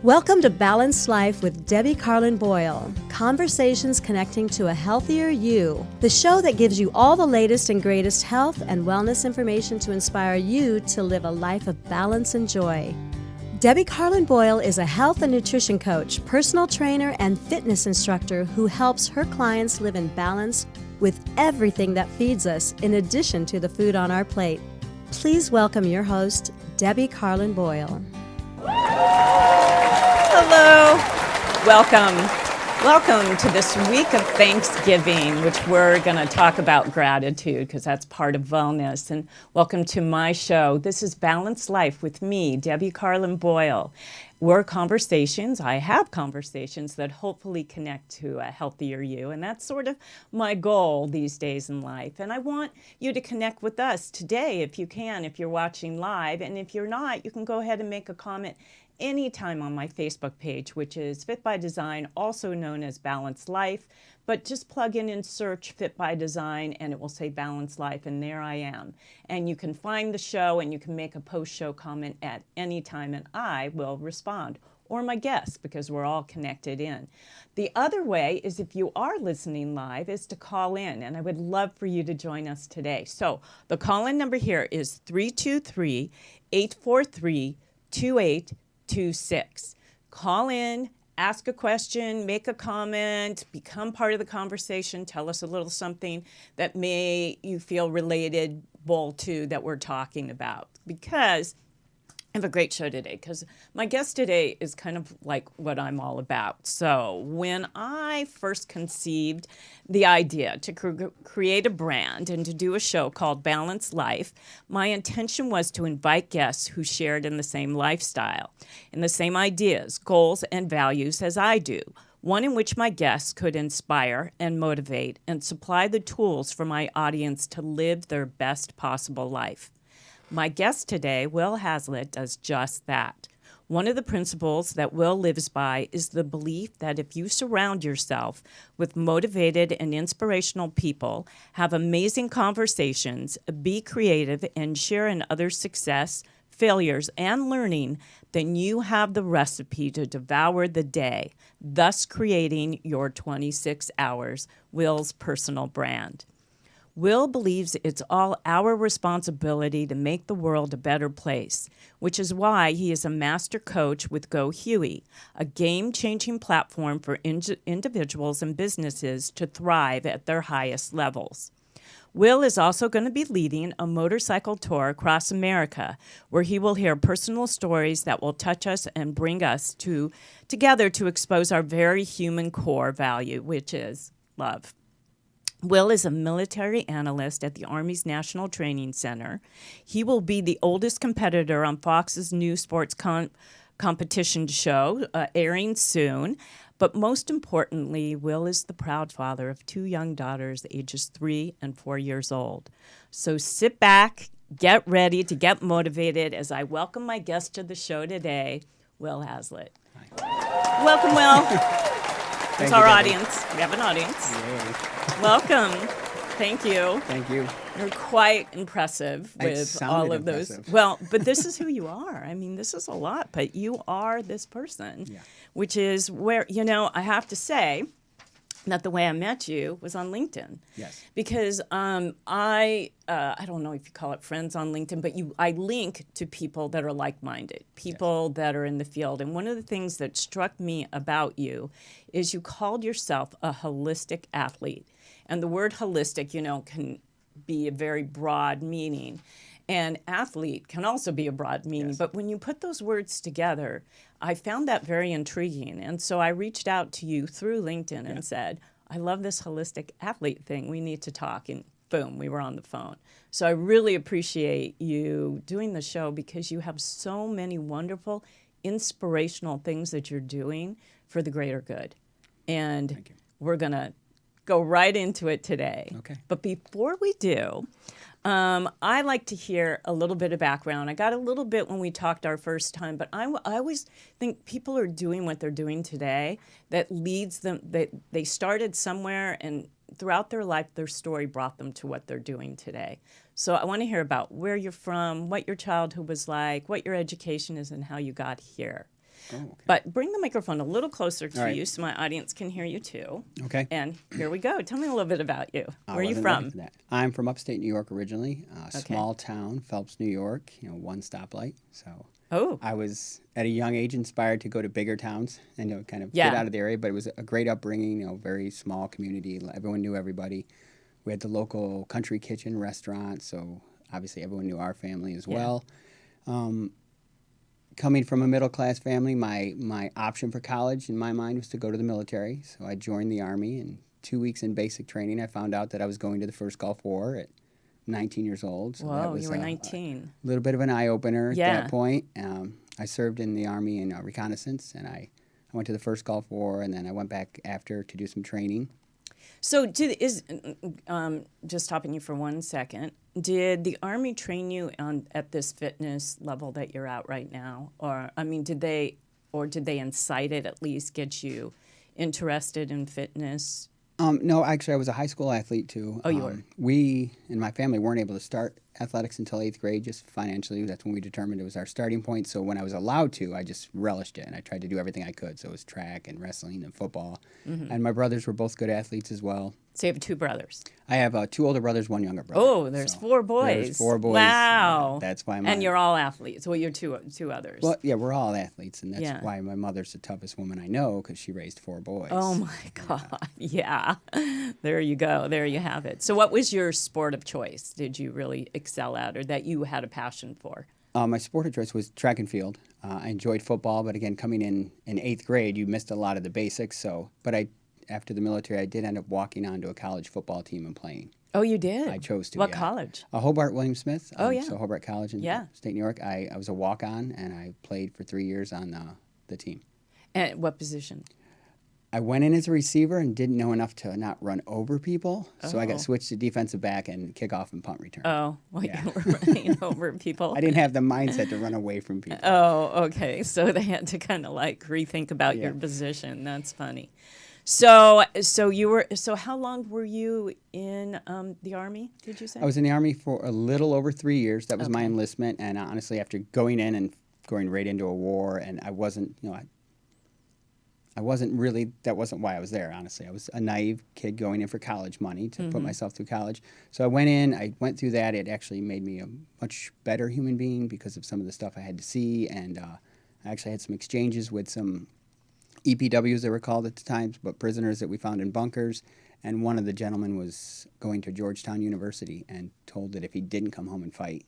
Welcome to Balanced Life with Debbie Carlin Boyle. Conversations connecting to a healthier you. The show that gives you all the latest and greatest health and wellness information to inspire you to live a life of balance and joy. Debbie Carlin Boyle is a health and nutrition coach, personal trainer, and fitness instructor who helps her clients live in balance with everything that feeds us, in addition to the food on our plate. Please welcome your host, Debbie Carlin Boyle. Hello. Welcome to this week of Thanksgiving, which we're going to talk about gratitude because that's part of wellness. And welcome to my show. This is Balanced Life with me, Debbie Carlin Boyle. I have conversations that hopefully connect to a healthier you. And that's sort of my goal these days in life. And I want you to connect with us today if you can, if you're watching live. And if you're not, you can go ahead and make a comment anytime on my Facebook page, which is Fit by Design, also known as Balanced Life. But just plug in and search Fit by Design and it will say Balanced Life, and there I am. And you can find the show and you can make a post-show comment at any time and I will respond, or my guests, because we're all connected in. The other way is, if you are listening live, is to call in, and I would love for you to join us today. So the call-in number here is 323-843-2826. Call in, ask a question, make a comment, become part of the conversation, tell us a little something that may you feel relatable to that we're talking about. Because I have a great show today, because my guest today is kind of like what I'm all about. So when I first conceived the idea to create a brand and to do a show called Balanced Life, my intention was to invite guests who shared in the same lifestyle and the same ideas, goals, and values as I do. One in which my guests could inspire and motivate and supply the tools for my audience to live their best possible life. My guest today, Will Hazlett, does just that. One of the principles that Will lives by is the belief that if you surround yourself with motivated and inspirational people, have amazing conversations, be creative, and share in others' success, failures, and learning, then you have the recipe to devour the day, thus creating your 26 hours, Will's personal brand. Will believes it's all our responsibility to make the world a better place, which is why he is a master coach with Go Huey, a game-changing platform for individuals and businesses to thrive at their highest levels. Will is also going to be leading a motorcycle tour across America, where he will hear personal stories that will touch us and bring us together to expose our very human core value, which is love. Will is a military analyst at the Army's National Training Center. He will be the oldest competitor on Fox's new sports competition show, airing soon. But most importantly, Will is the proud father of two young daughters, ages 3 and 4 years old. So sit back, get ready to get motivated as I welcome my guest to the show today, Will Hazlett. Hi. Welcome, Will. There's our audience. We have an audience. Yay. Welcome. Thank you. Thank you. You're quite impressive with all of impressive. those. Well, but this is who you are. I mean, this is a lot, but you are this person, which is where, I have to say that the way I met you was on LinkedIn. Yes. Because I don't know if you call it friends on LinkedIn, but I link to people that are like-minded, people that are in the field. And one of the things that struck me about you is you called yourself a holistic athlete. And the word holistic, can be a very broad meaning. And athlete can also be a broad meaning. Yes. But when you put those words together, I found that very intriguing. And so I reached out to you through LinkedIn and said, I love this holistic athlete thing. We need to talk. And boom, we were on the phone. So I really appreciate you doing the show because you have so many wonderful, inspirational things that you're doing for the greater good. And we're going to go right into it today. Okay. But before we do, I like to hear a little bit of background. I got a little bit when we talked our first time, but I always think people are doing what they're doing today that leads them, they started somewhere and throughout their life, their story brought them to what they're doing today. So I want to hear about where you're from, what your childhood was like, what your education is, and how you got here. Oh, okay. But bring the microphone a little closer to All right. you so my audience can hear you too. Okay. And here we go. Tell me a little bit about you. I Where are you wasn't ready from? for that. I'm from upstate New York originally, Okay. small town, Phelps, New York, one stoplight. So Oh, I was at a young age inspired to go to bigger towns and kind of Yeah. get out of the area, but it was a great upbringing, very small community. Everyone knew everybody. We had the local country kitchen restaurant, so obviously everyone knew our family as Yeah. well. Coming from a middle class family, my option for college in my mind was to go to the military. So I joined the Army, and 2 weeks in basic training, I found out that I was going to the first Gulf War at 19 years old. So that whoa, was you were a 19. little bit of an eye opener Yeah. at that point. I served in the Army in reconnaissance, and I went to the first Gulf War, and then I went back after to do some training. So, just stopping you for 1 second, did the Army train you at this fitness level that you're at right now? Or, I mean, did they incite it, at least get you interested in fitness? No, actually, I was a high school athlete too. Oh, you were? We and my family weren't able to start athletics until 8th grade, just financially. That's when we determined it was our starting point. So when I was allowed to, I just relished it, and I tried to do everything I could. So it was track and wrestling and football. Mm-hmm. And my brothers were both good athletes as well. So you have 2 brothers. I have 2 older brothers, 1 younger brother. Oh, there's So 4 boys. There's 4 boys. Wow. Yeah, that's why And you're all athletes. Well, you're two others. Well, yeah, we're all athletes, and that's Yeah. why my mother's the toughest woman I know, because she raised 4 boys. Oh my God. Yeah. There you go. There you have it. So what was your sport of choice? Did you really excel at or that you had a passion for? My sport of choice was track and field. I enjoyed football, but again, coming in 8th grade, you missed a lot of the basics. After the military, I did end up walking onto a college football team and playing. Oh, you did? I chose to. What yeah. college? Hobart William Smith. Oh, yeah. So Hobart College in Yeah. state New York. I was a walk-on, and I played for 3 years on the team. And what position? I went in as a receiver and didn't know enough to not run over people, so I Oh. got switched to defensive back and kickoff and punt return. Oh, well, Yeah. you were running over people. I didn't have the mindset to run away from people. Oh, okay. So they had to kind of like rethink about your Yeah. position. That's funny. So how long were you in the Army, did you say? I was in the Army for a little over 3 years. That was my Okay. enlistment, and honestly, after going in and going right into a war, and I wasn't, I wasn't really, that wasn't why I was there, honestly. I was a naive kid going in for college money to put myself through college. So I went through that. It actually made me a much better human being because of some of the stuff I had to see, and I actually had some exchanges with some EPWs, they were called at the time, but prisoners that we found in bunkers. And one of the gentlemen was going to Georgetown University and told that if he didn't come home and fight,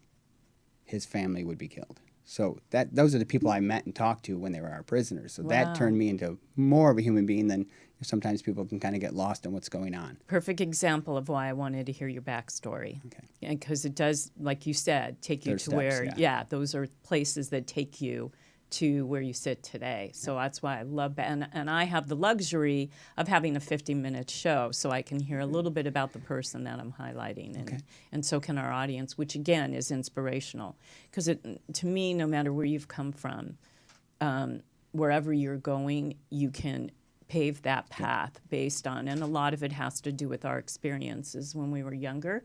his family would be killed. So those are the people I met and talked to when they were our prisoners. So Wow. that turned me into more of a human being than sometimes people can kind of get lost in what's going on. Perfect example of why I wanted to hear your backstory. Okay. Because it does, like you said, take you There's to steps, where, yeah. those are places that take you to where you sit today. So that's why I love that. And I have the luxury of having a 50-minute show, so I can hear a little bit about the person that I'm highlighting. And so can our audience, which again is inspirational. Because to me, no matter where you've come from, wherever you're going, you can pave that path based on, and a lot of it has to do with our experiences when we were younger.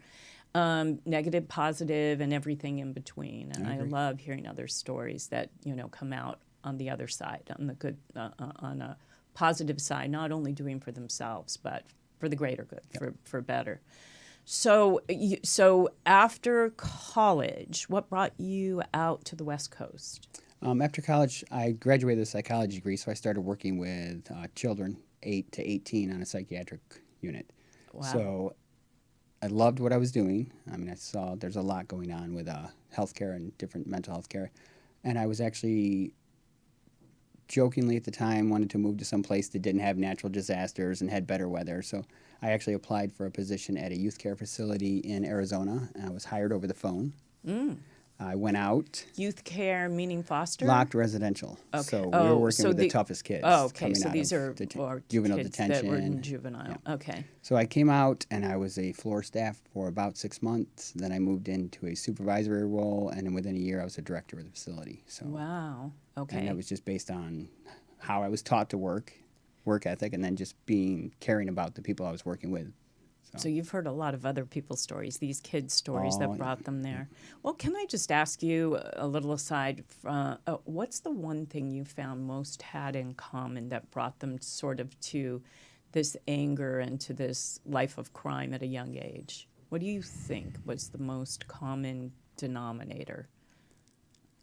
Negative, positive, and everything in between. And I love hearing other stories that come out on the other side, on the good, on a positive side, not only doing for themselves but for the greater good, for better. So after college, what brought you out to the West Coast? After college, I graduated with a psychology degree, so I started working with children 8 to 18 on a psychiatric unit. Wow. So I loved what I was doing. I mean, I saw there's a lot going on with healthcare and different mental health care. And I was actually jokingly at the time wanted to move to some place that didn't have natural disasters and had better weather. So I actually applied for a position at a youth care facility in Arizona. And I was hired over the phone. I went out. Youth care, meaning foster? Locked residential. Okay. So we were working with the toughest kids. Oh, okay. coming So out these of are juvenile kids detention. that were in juvenile. Yeah. Okay. So I came out and I was a floor staff for about 6 months. Then I moved into a supervisory role, and then within a year I was a director of the facility. So Wow. Okay. and that was just based on how I was taught to work ethic, and then just caring about the people I was working with So you've heard a lot of other people's stories, these kids' stories that brought them there. Well, can I just ask you a little aside, what's the one thing you found most had in common that brought them sort of to this anger and to this life of crime at a young age? What do you think was the most common denominator?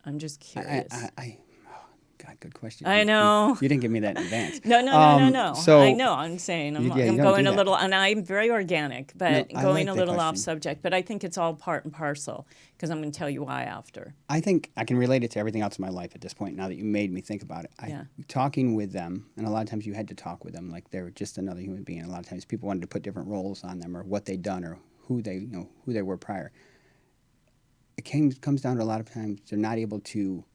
I'm just curious. God, good question. I know. You didn't give me that in advance. No. So I know. I'm saying I'm you going don't do a that. little, and I'm very organic, but No, I going like a that little off question. subject. But I think it's all part and parcel because I'm going to tell you why after. I think I can relate it to everything else in my life at this point. Now that you made me think about it, talking with them, and a lot of times you had to talk with them like they were just another human being. A lot of times people wanted to put different roles on them or what they'd done or who they were prior. It comes down to a lot of times they're not able to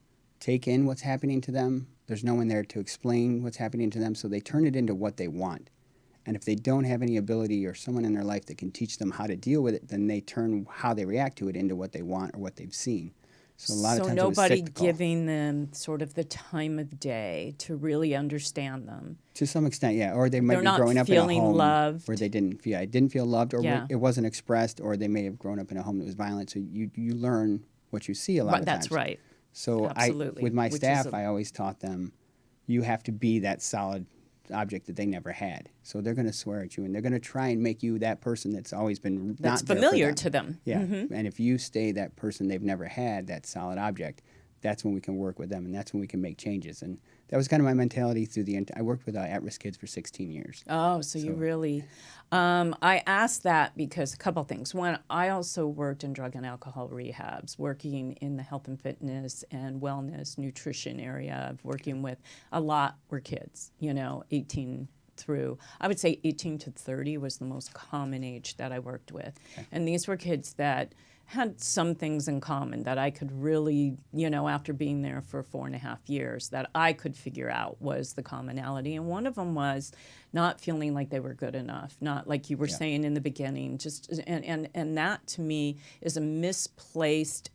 take in what's happening to them. There's no one there to explain what's happening to them, so they turn it into what they want. And if they don't have any ability or someone in their life that can teach them how to deal with it, then they turn how they react to it into what they want or what they've seen. So a lot of times nobody it was cyclical. giving them sort of the time of day to really understand them. To some extent, yeah. Or they might They're be not growing up in a feeling home loved. where they didn't feel loved, or Yeah. it wasn't expressed, or they may have grown up in a home that was violent. So you learn what you see a lot of times. That's right. So Absolutely. with my Which is staff, I always taught them, you have to be that solid object that they never had. So they're going to swear at you, and they're going to try and make you that person that's always been That's not there for familiar them. to them. Yeah, and if you stay that person they've never had, that solid object, that's when we can work with them, and that's when we can make changes. And that was kind of my mentality through I worked with at-risk kids for 16 years. Oh, so you really... I asked that because a couple things. One, I also worked in drug and alcohol rehabs, working in the health and fitness and wellness, nutrition area, working with a lot were kids, 18 through, I would say 18 to 30 was the most common age that I worked with. Okay. And these were kids that had some things in common that I could really, after being there for 4.5 years, that I could figure out was the commonality. And one of them was not feeling like they were good enough, not like you were saying in the beginning. And that to me is a misplaced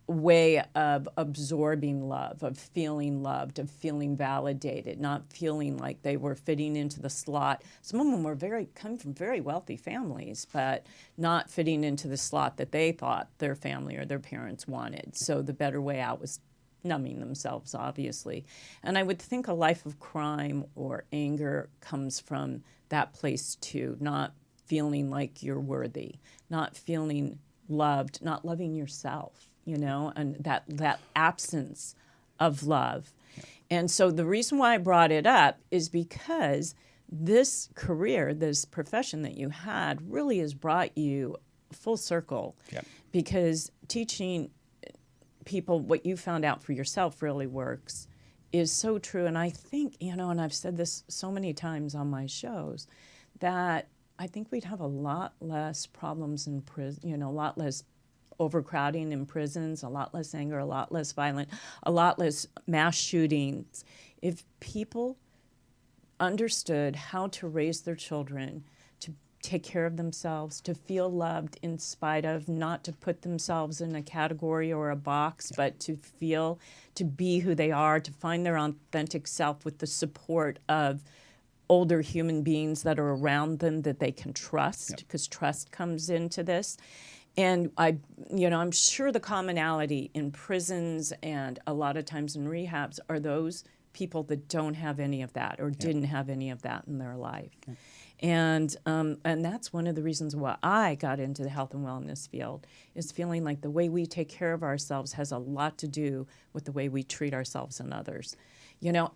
way of absorbing love, of feeling loved, of feeling validated, not feeling like they were fitting into the slot. Some of them were coming from very wealthy families, but not fitting into the slot that they thought their family or their parents wanted. So the better way out was numbing themselves, obviously. And I would think a life of crime or anger comes from that place too, not feeling like you're worthy, not feeling loved, not loving yourself. And that absence of love. Yeah. And so the reason why I brought it up is because this career, this profession that you had really has brought you full circle. Yeah. Because teaching people what you found out for yourself really works is so true. And I think, and I've said this so many times on my shows, that I think we'd have a lot less problems in prison, a lot less overcrowding in prisons, a lot less anger, a lot less violent, a lot less mass shootings. If people understood how to raise their children, to take care of themselves, to feel loved in spite of, not to put themselves in a category or a box, but to feel, to be who they are, to find their authentic self with the support of older human beings that are around them that they can trust, because trust comes into this. And I'm sure the commonality in prisons and a lot of times in rehabs are those people that don't have any of that or didn't have any of that in their life. And that's one of the reasons why I got into the health and wellness field, is feeling like the way we take care of ourselves has a lot to do with the way we treat ourselves and others.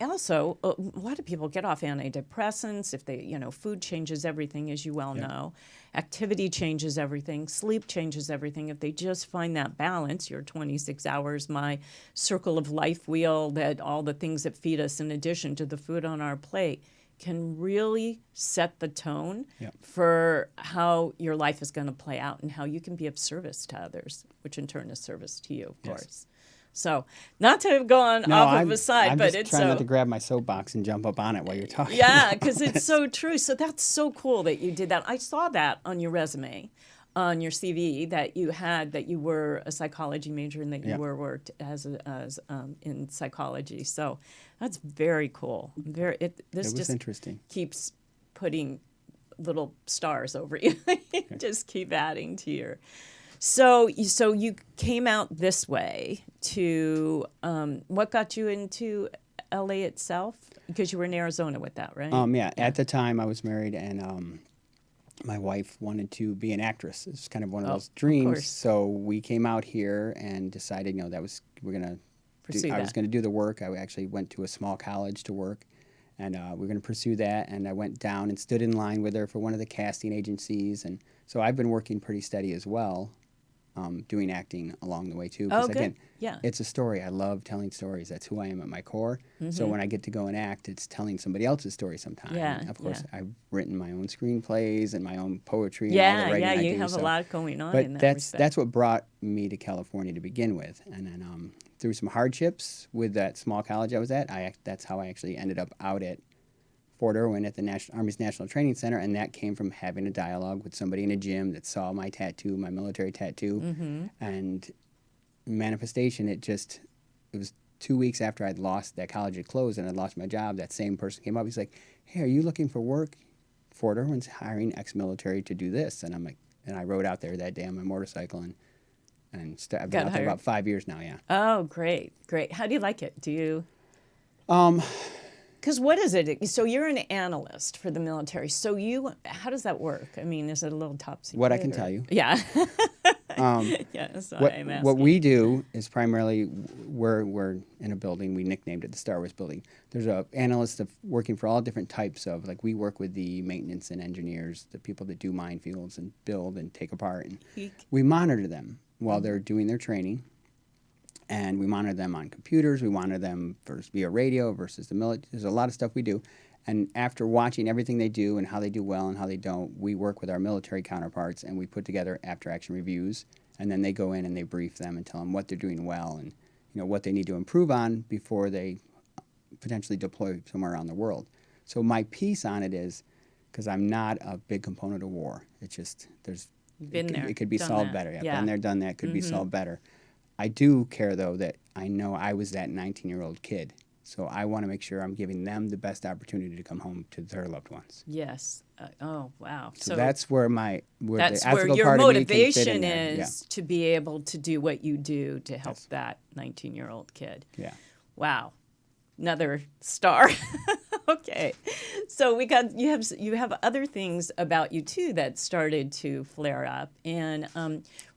Also, a lot of people get off antidepressants if they, food changes everything, as you well know. Activity changes everything. Sleep changes everything. If they just find that balance, your 26 hours, my circle of life wheel, that all the things that feed us in addition to the food on our plate can really set the tone for how your life is going to play out and how you can be of service to others, which in turn is service to you, of course. So, not to go on off of a side, but it's trying not to grab my soapbox and jump up on it while you're talking. Yeah, because it's so true. So that's so cool that you did that. I saw that on your resume, on your CV, that you were a psychology major and that you worked as in psychology. So that's very cool. It was interesting. Keeps putting little stars over you. Just keep adding to your. So you came out this way to what got you into LA itself? Because you were in Arizona with that, right? Yeah. At the time, I was married, and my wife wanted to be an actress. It's kind of one of those dreams. course. So we came out here and decided, you know, we're gonna Pursue I was that. going to do the work. I actually went to a small college to work, and we're going to pursue that. And I went down and stood in line with her for one of the casting agencies, and so I've been working pretty steady as well, doing acting along the way too. Oh, Because good. again, Yeah. it's a story. I love telling stories. That's who I am at my core. Mm-hmm. So when I get to go and act, it's telling somebody else's story sometimes. Yeah, And of course, yeah. I've written my own screenplays and my own poetry and all the writing I do. You have a so- lot going on but in that respect. that's what brought me to California to begin with, and then through some hardships with that small college I was at, that's how I actually ended up out at Fort Irwin at the Army's National Training Center, and that came from having a dialogue with somebody in a gym that saw my tattoo, my military tattoo, and manifestation. It was 2 weeks after I'd lost that college had closed and I'd lost my job. That same person came up. He's like, "Hey, are you looking for work? Fort Irwin's hiring ex-military to do this," and I'm like. And I rode out there that day on my motorcycle, and I've been Got out there hired. about 5 years now. Yeah. Oh, great. How do you like it? Do you? Um, Because what is it? So you're an analyst for the military. So how does that work? I mean, is it a little top secret? What I can tell you. Yeah. um, Yeah, that's what what I'm asking. what we do is primarily we're in a building. We nicknamed it the Star Wars building. There's a analyst working for all different types of, like, we work with the maintenance and engineers, the people that do minefields and build and take apart, and Eek. we monitor them while they're doing their training. And we monitor them on computers. We monitor them via radio versus the military. There's a lot of stuff we do. And after watching everything they do and how they do well and how they don't, we work with our military counterparts and we put together after-action reviews. And then they go in and they brief them and tell them what they're doing well and, you know, what they need to improve on before they potentially deploy somewhere around the world. So my piece on it is, because I'm not a big component of war. It's just Been there, it could be done solved that. better. Yeah. Been there, done that. Could be solved better. I do care, though, that I know I was that 19-year-old kid. So I want to make sure I'm giving them the best opportunity to come home to their loved ones. Yes. Oh, wow. So that's where the that's where ethical your part of me can fit in motivation there. is to be able to do what you do to help that 19-year-old kid. Yeah. Wow. Another star. Okay. So you have other things about you too that started to flare up. And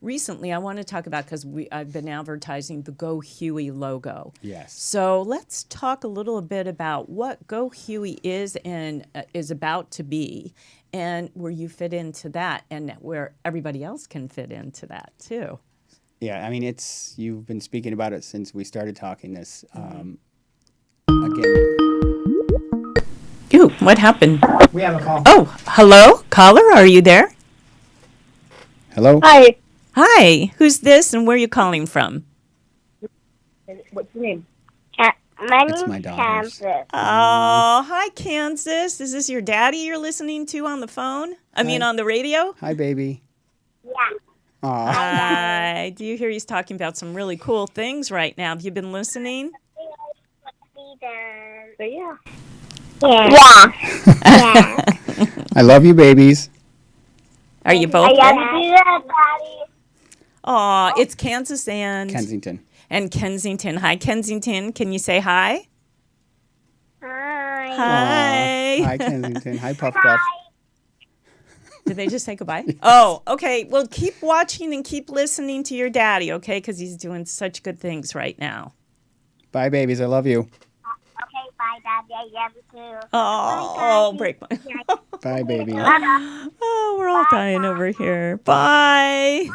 recently I want to talk about, because I've been advertising the Go Huey logo. Yes. So let's talk a little bit about what Go Huey is and is about to be, and where you fit into that and where everybody else can fit into that too. Yeah, I mean, you've been speaking about it since we started talking this. Again, Ooh, what happened? we have a call. Oh, hello? Caller, are you there? Hello? Hi. Hi, who's this and where are you calling from? What's your name? My It's name's my daughter's. Kansas. Oh, hi, Kansas. Is this your daddy you're listening to on the phone? I mean, Hi. on the radio? Hi, baby. Yeah. Aw. Hi. Do you hear he's talking about some really cool things right now? Have you been listening? So yeah. Yeah. I love you, babies. Are you both I there? love you, Daddy. Aw, it's Kansas and Kensington. Hi, Kensington. Can you say hi? Hi. Hi. Aw. Hi, Kensington. Hi, Puff Puff. Did they just say goodbye? Oh, okay. Well, keep watching and keep listening to your daddy, okay? Because he's doing such good things right now. Bye, babies. I love you. Okay, bye, Daddy. I love you too. Oh, break my... Bye, baby. Oh, we're all dying over here. Bye.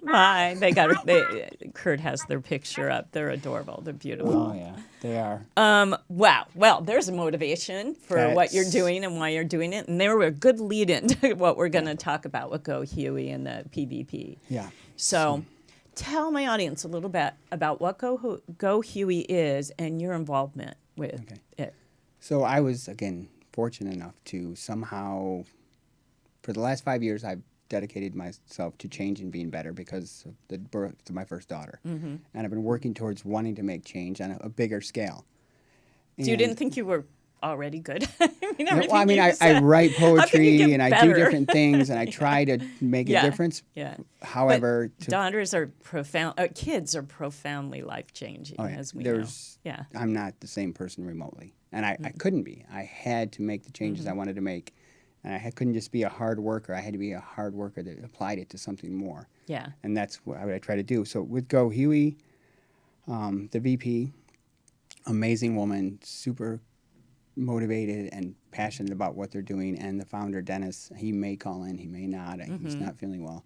Bye. Bye. Kurt has their picture up. They're adorable. They're beautiful. Oh, yeah. They are. Wow. Well, there's a motivation for what you're That's- doing and why you're doing it. And they were a good lead in to what we're going to talk about with Go Huey and the PvP. Yeah. So tell my audience a little bit about what Go Huey is and your involvement with it. So I was, again, fortunate enough to somehow, for the last 5 years, I've dedicated myself to change and being better because of the birth of my first daughter. And I've been working towards wanting to make change on a bigger scale. So you didn't think you were already good. I mean, Well, everything you I said. write How can you poetry get and I do better? different things and I try to make a Yeah. difference. Yeah. However, But daughters are profound. Kids are profoundly life changing, as we know. Yeah. I'm not the same person remotely, and I couldn't be. I had to make the changes I wanted to make, and I couldn't just be a hard worker. I had to be a hard worker that applied it to something more. Yeah. And that's what I try to do. So with Go Huey, the VP, amazing woman, super motivated and passionate about what they're doing, and the founder Dennis, he may call in, he may not. He's not feeling well.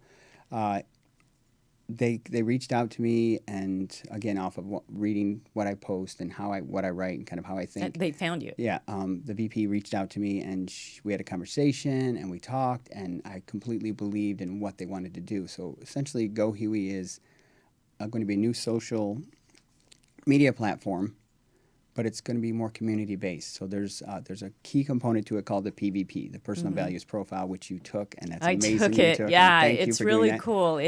They reached out to me, and again, off of reading what I post and what I write and kind of how I think. They found you. Yeah, the VP reached out to me, and we had a conversation, and we talked, and I completely believed in what they wanted to do. So essentially, Go Huey is going to be a new social media platform, but it's going to be more community based. So there's a key component to it called the PVP, the Personal Values Profile, which you took, and that's amazing. I took you it. took, Yeah, and thank you it's for doing really that. cool.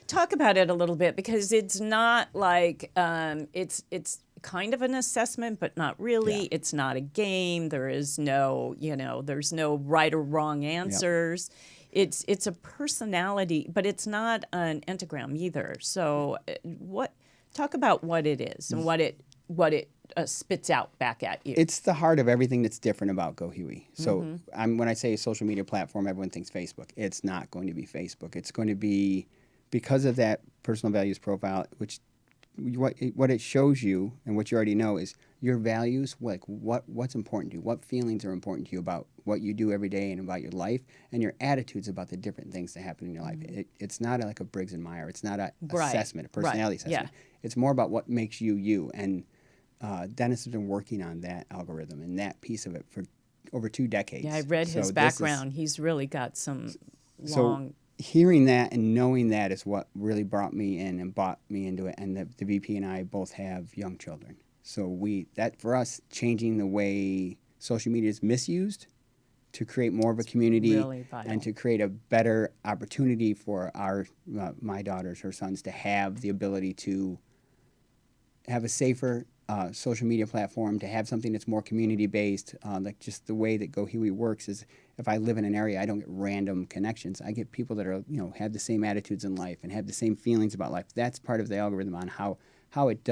Talk about it a little bit, because it's not like it's kind of an assessment, but not really. Yeah. It's not a game. There is no there's no right or wrong answers. It's a personality, but it's not an enneagram either. So talk about what it is and what it spits out back at you. It's the heart of everything that's different about Go Huey. So when I say social media platform, everyone thinks Facebook. It's not going to be Facebook. It's going to be, because of that personal values profile, which what it shows you and what you already know is your values, like what's important to you, what feelings are important to you about what you do every day and about your life, and your attitudes about the different things that happen in your life. It's not like a Briggs and Meyer. It's not an assessment, a personality assessment. Yeah. It's more about what makes you you. And Dennis has been working on that algorithm and that piece of it for over 2 decades. Yeah, I read his background. He's really got some long. So hearing that and knowing that is what really brought me in and brought me into it. And the VP and I both have young children. So that for us, changing the way social media is misused to create more of a community, really vital. And to create a better opportunity for my daughters, her sons, to have the ability to have a safer social media platform, to have something that's more community-based. Like just the way that Go Huey works is, if I live in an area, I don't get random connections. I get people that are, have the same attitudes in life and have the same feelings about life. That's part of the algorithm on how it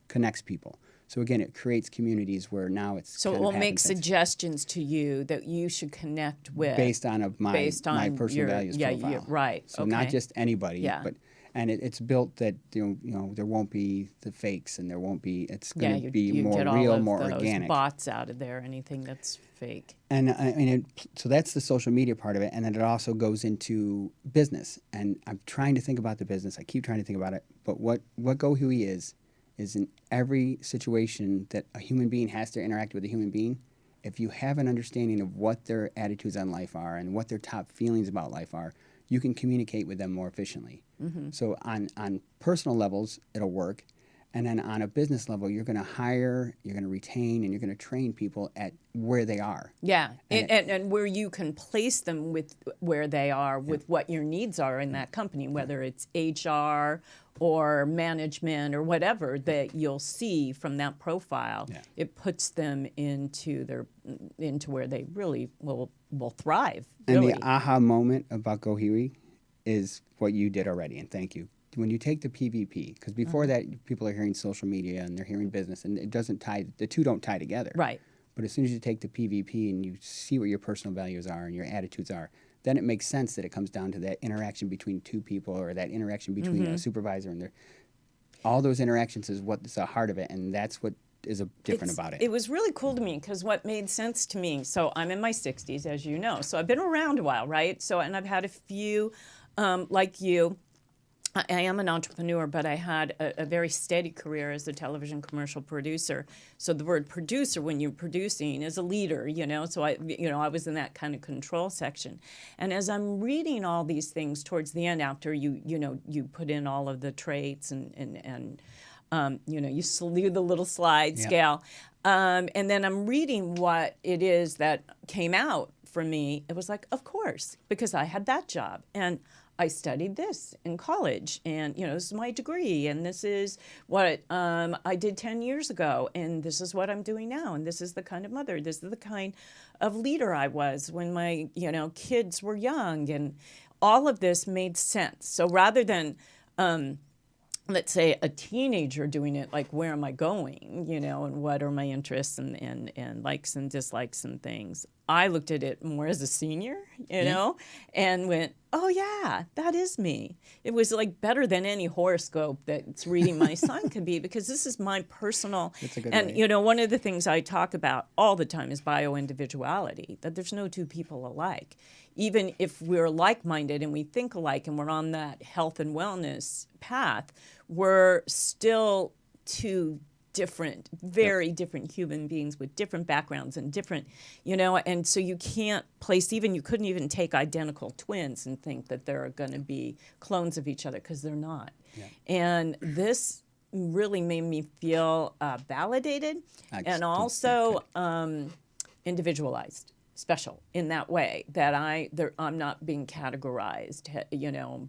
connects people. So again, it creates communities where now it's So it will make suggestions to you that you should connect with based on my personal values profile. Yeah, right. So okay. not just anybody, Yeah. but it's built that there won't be the fakes, and there won't be. It's going to be you more get real, all of more those organic. bots out of there, anything that's fake. And I mean, so that's the social media part of it, and then it also goes into business. And I'm trying to think about the business. I keep trying to think about it. But what Go Huey is in every situation that a human being has to interact with a human being, if you have an understanding of what their attitudes on life are and what their top feelings about life are, you can communicate with them more efficiently. Mm-hmm. So on personal levels, it'll work. And then on a business level, you're going to hire, you're going to retain, and you're going to train people at where they are. Yeah, and where you can place them with where they are, with what your needs are in that company, whether it's HR or management or whatever that you'll see from that profile. Yeah. It puts them into where they really will thrive. And Really. the aha moment about Go Huey is what you did already, and thank you. When you take the PVP, because before that, people are hearing social media and they're hearing business, and it doesn't tie, the two don't tie together. Right. But as soon as you take the PVP and you see what your personal values are and your attitudes are, then it makes sense that it comes down to that interaction between two people, or that interaction between a supervisor and all those interactions is what's the heart of it, and that's what is different about it. It was really cool to me because what made sense to me, so I'm in my 60s, as you know, so I've been around a while, right? So, and I've had a few, like you, I am an entrepreneur, but I had a very steady career as a television commercial producer. So the word producer, when you're producing, is a leader, So I was in that kind of control section. And as I'm reading all these things towards the end, after you put in all of the traits and you slew the little slide scale, and then I'm reading what it is that came out for me. It was like, of course, because I had that job, and I studied this in college, and this is my degree, and this is what I did 10 years ago, and this is what I'm doing now, and this is the kind of mother, this is the kind of leader I was when my kids were young, and all of this made sense. So rather than let's say a teenager doing it, like, where am I going, and what are my interests and likes and dislikes and things, I looked at it more as a senior, and went, oh yeah, that is me. It was like better than any horoscope that's reading my son could be, because this is my personal, That's a good and way. one of the things I talk about all the time is bio-individuality, that there's no two people alike. Even if we're like-minded and we think alike and we're on that health and wellness path, we're still two different, very different human beings with different backgrounds and different, and so you can't place, you couldn't even take identical twins and think that they're going to be clones of each other, because they're not. Yeah. And this really made me feel validated and also individualized, special in that way, that I'm not being categorized,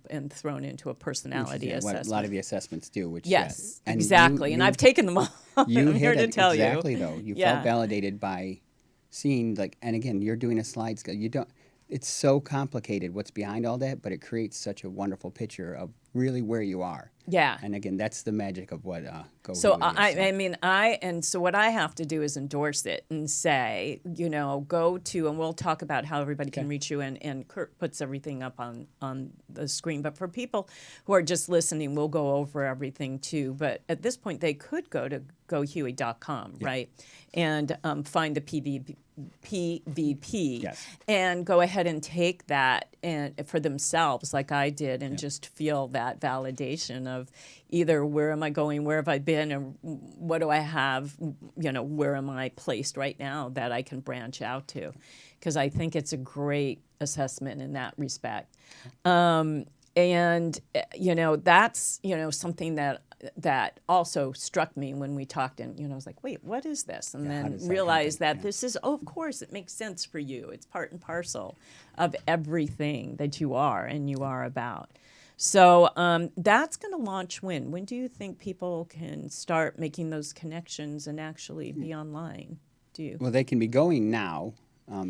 and thrown into a personality assessment. What a lot of the assessments do. Which yes, and exactly. And I've taken them all. You I'm here to tell you. Exactly, though. You felt validated by seeing, and again, you're doing a slide scale. You don't. It's so complicated what's behind all that, but it creates such a wonderful picture of really where you are. Yeah. And again, that's the magic of what Go So Huey is. so what I have to do is endorse it and say, go to, and we'll talk about how everybody can reach you, and Kurt puts everything up on the screen. But for people who are just listening, we'll go over everything too. But at this point, they could go to gohuey.com, right? And find the PVP and go ahead and take that and for themselves, like I did, and just feel that validation of either where am I going, where have I been, or what do I have, where am I placed right now that I can branch out to, because I think it's a great assessment in that respect. And that's something that also struck me when we talked, and I was like, wait, what is this? And then realized that this is, of course, it makes sense for you. It's part and parcel of everything that you are and you are about. So that's going to launch when? When do you think people can start making those connections and actually be online? Do you? Well, they can be going now.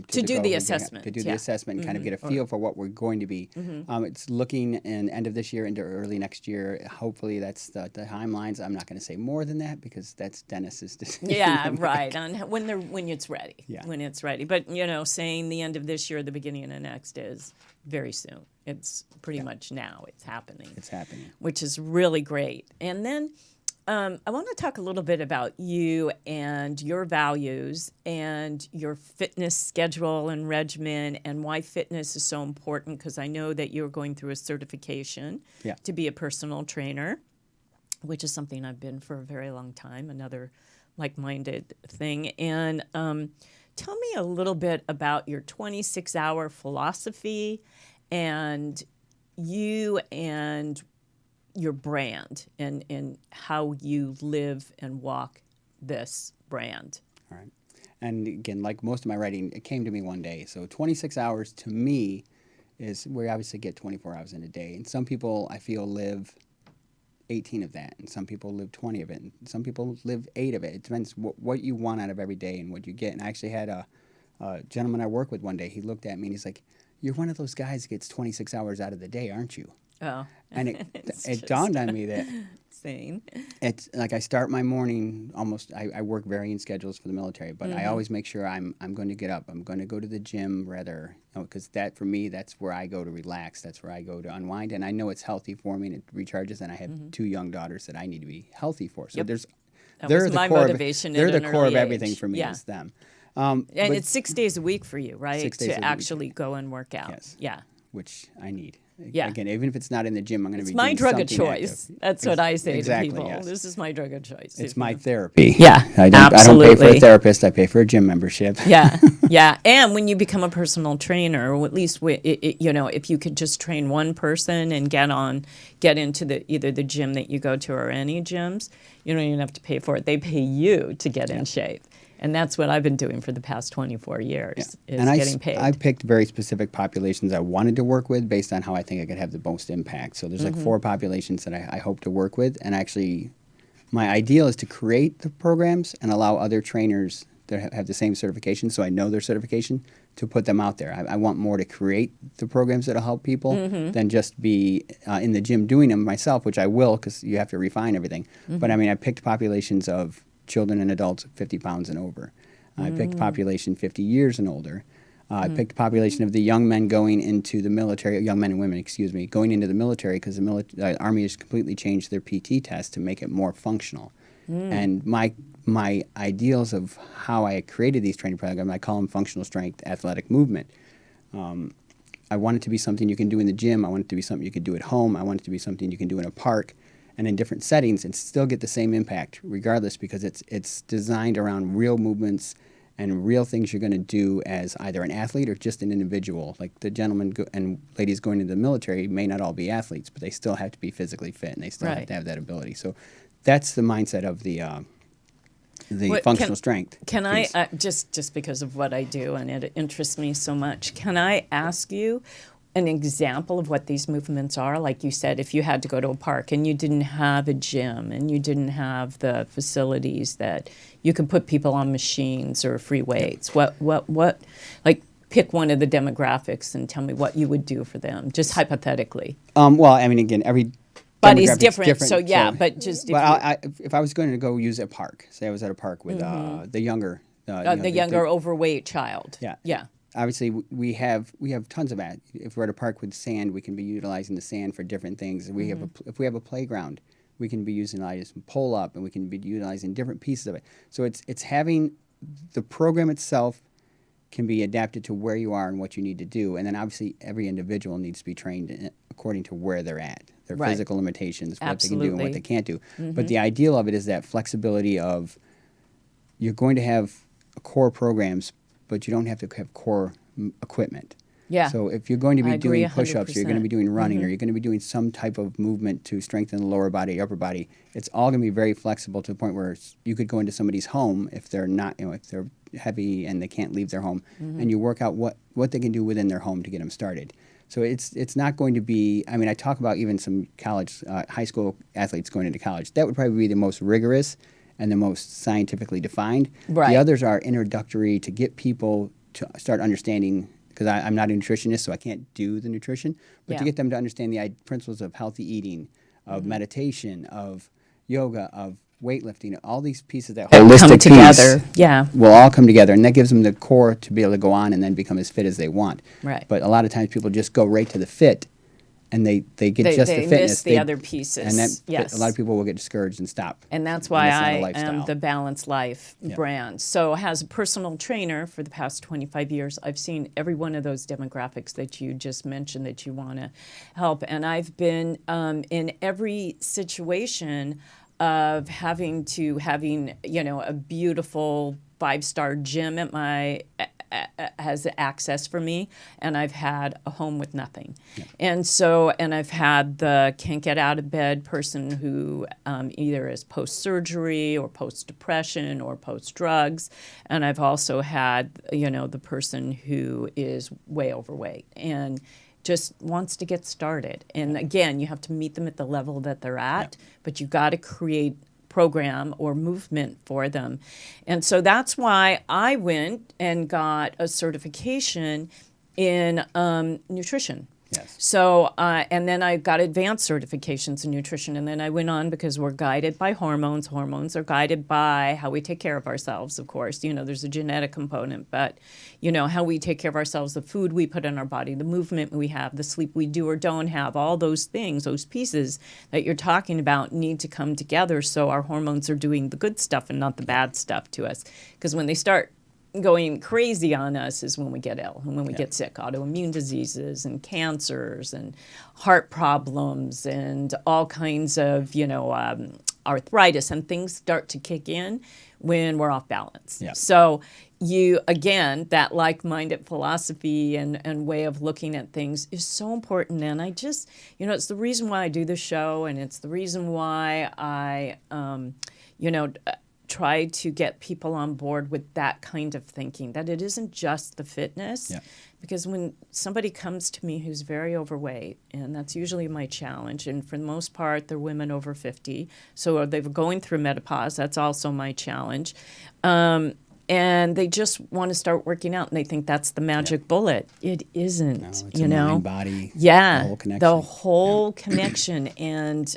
To do the assessment. To do the assessment and kind of get a feel for what we're going to be. It's looking in end of this year into early next year. Hopefully that's the timelines. I'm not going to say more than that, because that's Dennis's decision. Yeah, right. When it's ready. Yeah. When it's ready. But, saying the end of this year, the beginning of next is very soon. It's pretty much now. It's happening. It's happening. Which is really great. And then I want to talk a little bit about you and your values and your fitness schedule and regimen, and why fitness is so important, because I know that you're going through a certification to be a personal trainer, which is something I've been for a very long time, another like-minded thing. And tell me a little bit about your 26-hour philosophy and you and your brand and how you live and walk this brand. All right. And again, like most of my writing, it came to me one day. So 26 hours to me is, we obviously get 24 hours in a day. And some people, I feel, live 18 of that. And some people live 20 of it. And some people live 8 of it. It depends what you want out of every day and what you get. And I actually had a gentleman I work with one day. He looked at me and he's like, "You're one of those guys that gets 26 hours out of the day, aren't you?" Oh. And it dawned on me that insane. It's like I start my morning almost. I work varying schedules for the military, but I always make sure I'm going to get up. I'm going to go to the gym rather, because that for me, that's where I go to relax. That's where I go to unwind, and I know it's healthy for me and it recharges. And I have 2 young daughters that I need to be healthy for. So That they're was the my core motivation. They're at the an core early of everything age. for me. Yeah. Is them. And but it's 6 days a week for you, right? 6 days a to week. actually go and work out. Yes. Yeah. which I need. Yeah. Again, even if it's not in the gym, I'm going to be It's my doing drug of something choice. active. That's what I say Exactly, to people. yes. This is my drug of choice. It's my therapy. Yeah, I don't pay for absolutely. a therapist. I pay for a gym membership. Yeah, yeah. And when you become a personal trainer, or at least if you could just train one person and get into either the gym that you go to or any gyms, you don't even have to pay for it. They pay you to get in shape. And that's what I've been doing for the past 24 years, is And getting paid. I picked very specific populations I wanted to work with based on how I think I could have the most impact. So there's like 4 populations that I hope to work with. And actually, my ideal is to create the programs and allow other trainers that have the same certification, so I know their certification, to put them out there. I want more to create the programs that'll help people than just be in the gym doing them myself, which I will, because you have to refine everything. But I mean, I picked populations of children and adults 50 pounds and over. I picked population 50 years and older. I picked population of the young men going into the military, young men and women, excuse me, going into the military, because the Army has completely changed their PT test to make it more functional. And my ideals of how I created these training programs, I call them functional strength athletic movement. I want it to be something you can do in the gym. I want it to be something you can do at home. I want it to be something you can do in a park and in different settings and still get the same impact regardless, because it's designed around real movements and real things you're going to do as either an athlete or just an individual. Like the gentlemen and ladies going into the military may not all be athletes, but they still have to be physically fit and they still have to have that ability. So that's the mindset of the functional strength. Can I, just because of what I do and it interests me so much, can I ask you an example of what these movements are? Like you said, if you had to go to a park and you didn't have a gym and you didn't have the facilities that you could put people on machines or free weights, what, like pick one of the demographics and tell me what you would do for them, just hypothetically. Well, I mean, again, every body's different, so yeah, but just if I was going to go use a park, say I was at a park with the younger, overweight child. Yeah. Obviously, we have tons of that. If we're at a park with sand, we can be utilizing the sand for different things. If we have a playground, we can be utilizing pull up, and we can be utilizing different pieces of it. So it's having the program itself can be adapted to where you are and what you need to do, and then obviously every individual needs to be trained according to where they're at, their physical limitations, what they can do and what they can't do. But the ideal of it is that flexibility of you're going to have core programs, but you don't have to have core equipment. Yeah. So if you're going to be doing 100%. push-ups, or you're going to be doing running, or you're going to be doing some type of movement to strengthen the lower body, upper body, it's all going to be very flexible to the point where you could go into somebody's home if they're not, if they're heavy and they can't leave their home, and you work out what they can do within their home to get them started. So it's not going to be, I mean, I talk about even some college, high school athletes going into college. That would probably be the most rigorous and the most scientifically defined. Right. The others are introductory to get people to start understanding, because I'm not a nutritionist, so I can't do the nutrition, but to get them to understand the principles of healthy eating, of meditation, of yoga, of weightlifting, all these pieces that holistic come together, will all come together, and that gives them the core to be able to go on and then become as fit as they want. Right. But a lot of times people just go right to the fit, and they get just the fitness. They miss the other pieces. And that, a lot of people will get discouraged and stop. And that's why I am the Balanced Life brand. So as a personal trainer for the past 25 years, I've seen every one of those demographics that you just mentioned that you want to help. And I've been in every situation of having a beautiful 5-star gym at my has access for me, and I've had a home with nothing. And I've had the can't get out of bed person who either is post-surgery or post-depression or post-drugs, and I've also had, the person who is way overweight and just wants to get started. And again, you have to meet them at the level that they're at, but you've got to create program or movement for them. And so that's why I went and got a certification in nutrition. Yes. So, and then I got advanced certifications in nutrition, and then I went on because we're guided by hormones. Hormones are guided by how we take care of ourselves, of course. There's a genetic component, but, how we take care of ourselves, the food we put in our body, the movement we have, the sleep we do or don't have, all those things, those pieces that you're talking about need to come together so our hormones are doing the good stuff and not the bad stuff to us. Because when they start going crazy on us is when we get ill and when we get sick, autoimmune diseases and cancers and heart problems and all kinds of, arthritis, and things start to kick in when we're off balance. Yeah. So again, that like-minded philosophy and way of looking at things is so important. And I just, it's the reason why I do the show, and it's the reason why I, tried to get people on board with that kind of thinking, that it isn't just the fitness. Yeah. Because when somebody comes to me who's very overweight, and that's usually my challenge, and for the most part, they're women over 50, so they're going through menopause, that's also my challenge. And they just want to start working out, and they think that's the magic bullet. It isn't, No, it's you a know. mind, body, Yeah, the whole connection. the whole connection. And,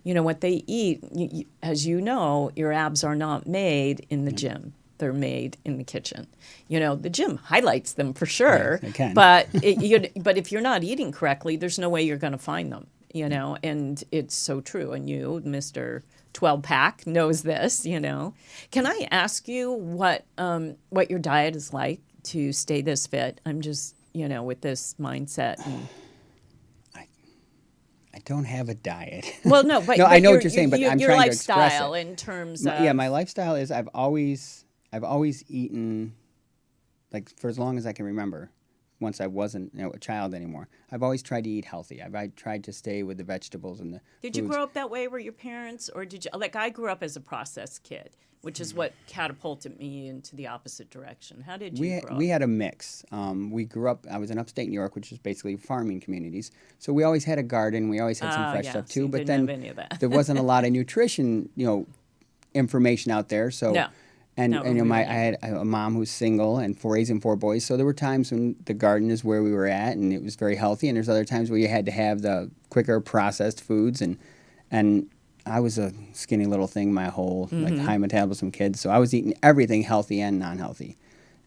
you know, what they eat, as you know, your abs are not made in the gym. They're made in the kitchen. You know, the gym highlights them for sure. They can. But, but if you're not eating correctly, there's no way you're going to find them, you know. And it's so true. And you, Mr. 12-pack, knows this, you know. Can I ask you what your diet is like to stay this fit? I'm just, you know, with this mindset. And... I don't have a diet. Well, no, but, no, but I know what you're saying, but I'm your trying to express lifestyle it. in terms of... Yeah, my lifestyle is I've always eaten, like, for as long as I can remember, once I wasn't, you know, a child anymore. I've always tried to eat healthy. I've tried to stay with the vegetables and the Did foods. you grow up that way? Were your parents, or did you... Like, I grew up as a processed kid, which is what catapulted me into the opposite direction. How did you grow up? We had a mix. We grew up, I was in upstate New York, which is basically farming communities. So we always had a garden. We always had some fresh stuff so too. you But didn't then have any of that. there wasn't a lot of nutrition, you know, information out there. So No. And, No, and you know, really. I had a mom who's single and 4 A's and 4 boys. So there were times when the garden is where we were at and it was very healthy. And there's other times where you had to have the quicker processed foods. And I was a skinny little thing my whole like high metabolism kid. So I was eating everything healthy and non-healthy.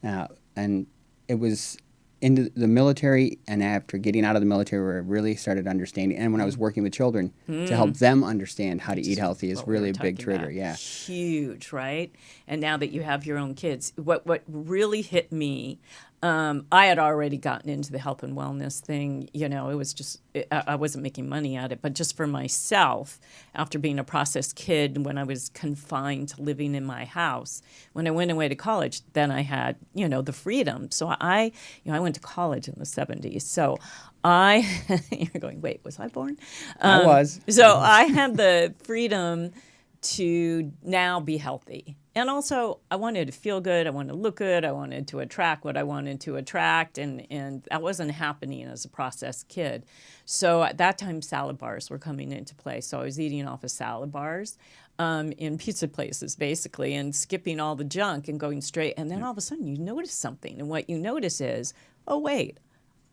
And it was into the military and after getting out of the military where I really started understanding. And when I was working with children to help them understand how to eat healthy is What we really were a big talking trigger. about. Yeah. Huge, right? And now that you have your own kids, what really hit me, I had already gotten into the health and wellness thing. You know, it was just, I wasn't making money at it, but just for myself, after being a processed kid, when I was confined to living in my house, when I went away to college, then I had, you know, the freedom. So I went to college in the 70s. So you're going, wait, was I born? I was. So I had the freedom to now be healthy. And also, I wanted to feel good. I wanted to look good. I wanted to attract what I wanted to attract. And that wasn't happening as a processed kid. So at that time, salad bars were coming into play. So I was eating off of salad bars in pizza places, basically, and skipping all the junk and going straight. And then all of a sudden, you notice something. And what you notice is, oh, wait,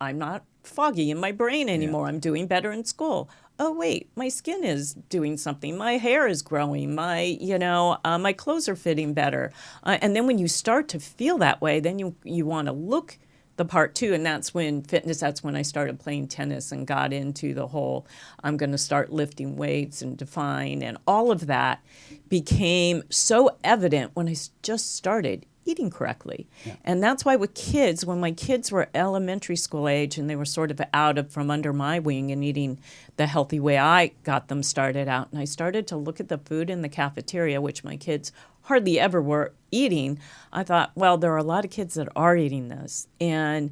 I'm not foggy in my brain anymore. I'm doing better in school. Oh, wait, my skin is doing something. My hair is growing. My clothes are fitting better. And then when you start to feel that way, then you want to look the part too. And that's when I started playing tennis and got into the whole, I'm going to start lifting weights and define. And all of that became so evident when I just started eating correctly. Yeah. And that's why with kids, when my kids were elementary school age and they were sort of from under my wing and eating the healthy way I got them started out, and I started to look at the food in the cafeteria, which my kids hardly ever were eating, I thought, well, there are a lot of kids that are eating this, and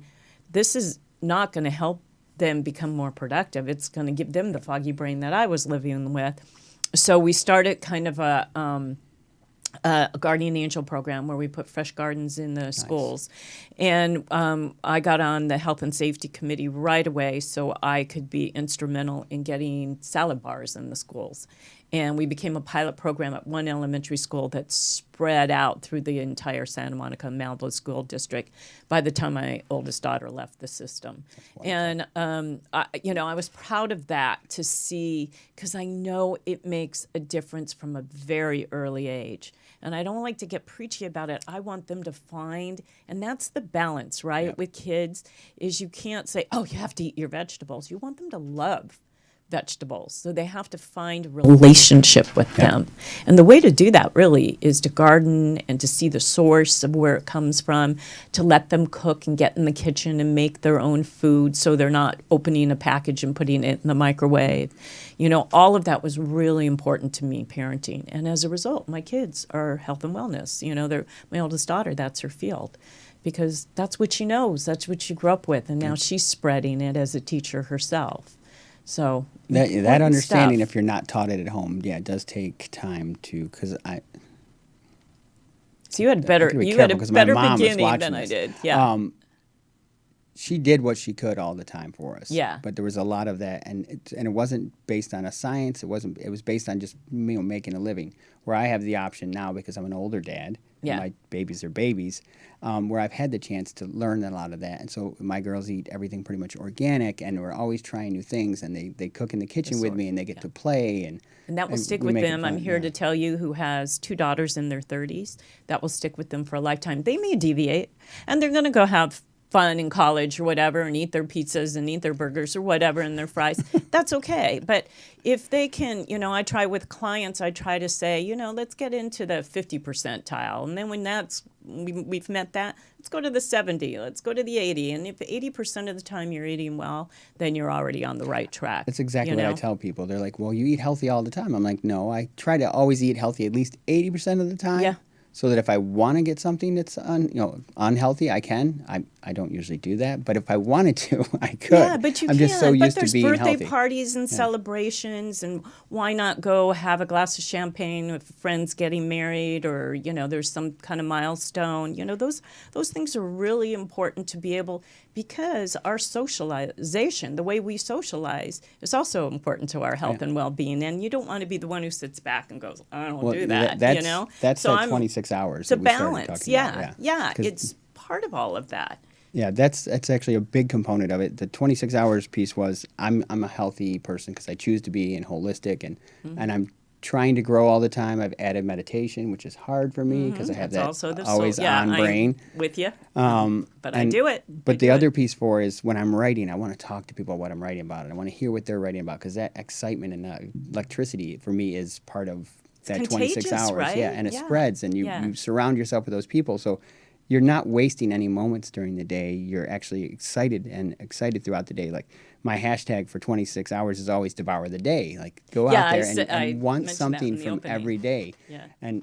this is not going to help them become more productive. It's going to give them the foggy brain that I was living with. So we started kind of a Guardian Angel program where we put fresh gardens in the schools. And I got on the health and safety committee right away so I could be instrumental in getting salad bars in the schools. And we became a pilot program at one elementary school that spread out through the entire Santa Monica Malibu School District by the time my oldest daughter left the system. And, I was proud of that to see, because I know it makes a difference from a very early age. And I don't like to get preachy about it. I want them to find, and that's the balance, right, with kids, is you can't say, oh, you have to eat your vegetables. You want them to love vegetables. So they have to find a relationship with them. And the way to do that really is to garden and to see the source of where it comes from, to let them cook and get in the kitchen and make their own food so they're not opening a package and putting it in the microwave. You know, all of that was really important to me parenting. And as a result, my kids are health and wellness. You know, my oldest daughter, that's her field. Because that's what she knows. That's what she grew up with. And now she's spreading it as a teacher herself. So that understanding, stuff. if you're not taught it at home, it does take time to, because So you had better be you had a careful 'cause my better mom was beginning watching than I this. did. Yeah. She did what she could all the time for us. Yeah. But there was a lot of that, and it wasn't based on a science. It wasn't. It was based on just making a living. Where I have the option now because I'm an older dad. Yeah. And my babies are babies. Where I've had the chance to learn a lot of that, and so my girls eat everything pretty much organic, and we're always trying new things, and they cook in the kitchen with me, and they get to play and. And that will stick we with make it them. I'm fun, here yeah. to tell you who has 2 daughters in their 30s. That will stick with them for a lifetime. They may deviate, and they're going to go have fun in college or whatever and eat their pizzas and eat their burgers or whatever and their fries. That's okay. But if they can, I try with clients, I try to say, let's get into the 50 percentile. And then when we've met that, let's go to the 70, let's go to the 80. And if 80% of the time you're eating well, then you're already on the right track. That's exactly what I tell people. They're like, well, you eat healthy all the time. I'm like, no, I try to always eat healthy at least 80% of the time. Yeah. So that if I want to get something that's unhealthy, I can. I don't usually do that, but if I wanted to, I could. Yeah, but you I'm can. just so used to being But there's birthday healthy. parties and celebrations, and why not go have a glass of champagne with friends getting married, or there's some kind of milestone. Those things are really important to be able, because our socialization, the way we socialize, is also important to our health and well-being. And you don't want to be the one who sits back and goes, I don't do that. That's so that 26 hours. It's a that we started balance. talking Yeah, about. yeah. 'Cause It's part of all of that. Yeah, that's actually a big component of it. The 26 hours piece was I'm a healthy person because I choose to be and holistic, and I'm trying to grow all the time. I've added meditation, which is hard for me because I have That's that also the always on brain. I'm with you. But I do it. But the other piece is when I'm writing, I want to talk to people about what I'm writing about, and I want to hear what they're writing about because that excitement and that electricity for me is part of that 26 contagious, hours. right? Yeah, and it Yeah. spreads, and you surround yourself with those people. So you're not wasting any moments during the day. You're actually excited throughout the day. Like my hashtag for 26 hours is always devour the day. Like go out there and want mentioned that something in the from opening. every day. Yeah. And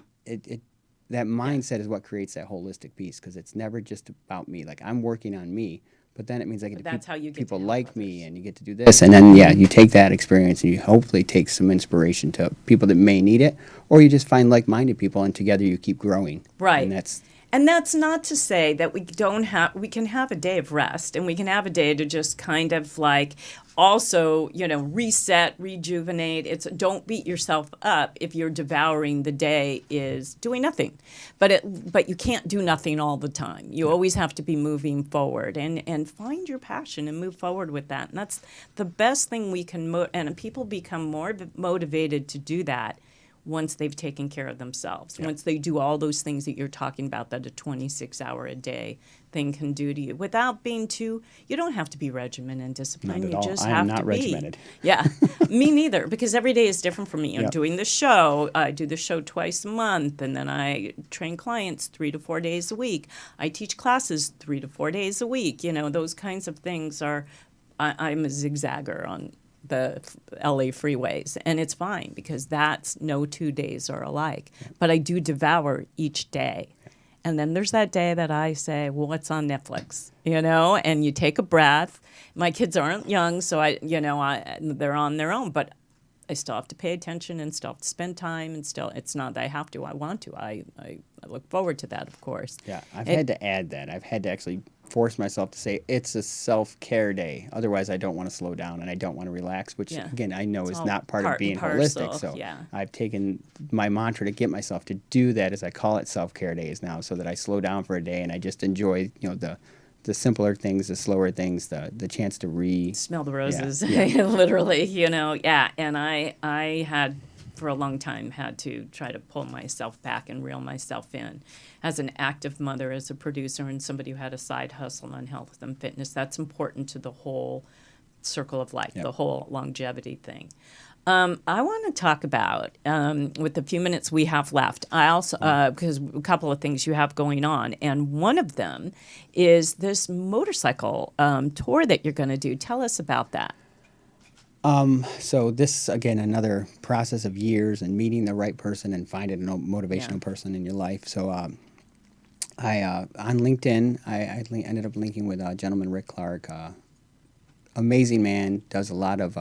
that mindset is what creates that holistic piece because it's never just about me. Like I'm working on me, but then it means I get that's how you get to people help like me others. and you get to do this. And then, you take that experience and you hopefully take some inspiration to people that may need it, or you just find like-minded people and together you keep growing. Right. And that's not to say that we can have a day of rest and we can have a day to just kind of like also, reset, rejuvenate. Don't beat yourself up if you're devouring the day is doing nothing. But you can't do nothing all the time. You always have to be moving forward and find your passion and move forward with that. And that's the best thing we can and people become more motivated to do that once they've taken care of themselves, once they do all those things that you're talking about that a 26-hour-a-day thing can do to you without being you don't have to be regimented and disciplined. Not at You all. just I have am not to regimented. be. Yeah, me neither, because every day is different for me. Doing the show, I do the show twice a month, and then I train clients 3 to 4 days a week. I teach classes 3 to 4 days a week. Those kinds of things are, I'm a zigzagger on the LA freeways, and it's fine because that's no 2 days are alike. But I do devour each day. And then there's that day that I say, well, what's on Netflix? And you take a breath. My kids aren't young, so they're on their own, but I still have to pay attention and still have to spend time, and still it's not that I have to, I want to. I look forward to that, of course. Yeah, I've had to add that. I've had to actually force myself to say it's a self-care day. Otherwise, I don't want to slow down and I don't want to relax, which, again, I know is not part of being holistic. So I've taken my mantra to get myself to do that, as I call it self-care days now, so that I slow down for a day and I just enjoy, the simpler things, the slower things, the chance to smell the roses, Yeah. literally, And I had, for a long time, had to try to pull myself back and reel myself in. As an active mother, as a producer, and somebody who had a side hustle on health and fitness, that's important to the whole circle of life, the whole longevity thing. I want to talk about, with the few minutes we have left, I also, because a couple of things you have going on, and one of them is this motorcycle tour that you're going to do. Tell us about that. So this, again, another process of years and meeting the right person and finding a motivational person in your life. So on LinkedIn, I ended up linking with a gentleman, Rick Clark, amazing man, does a lot of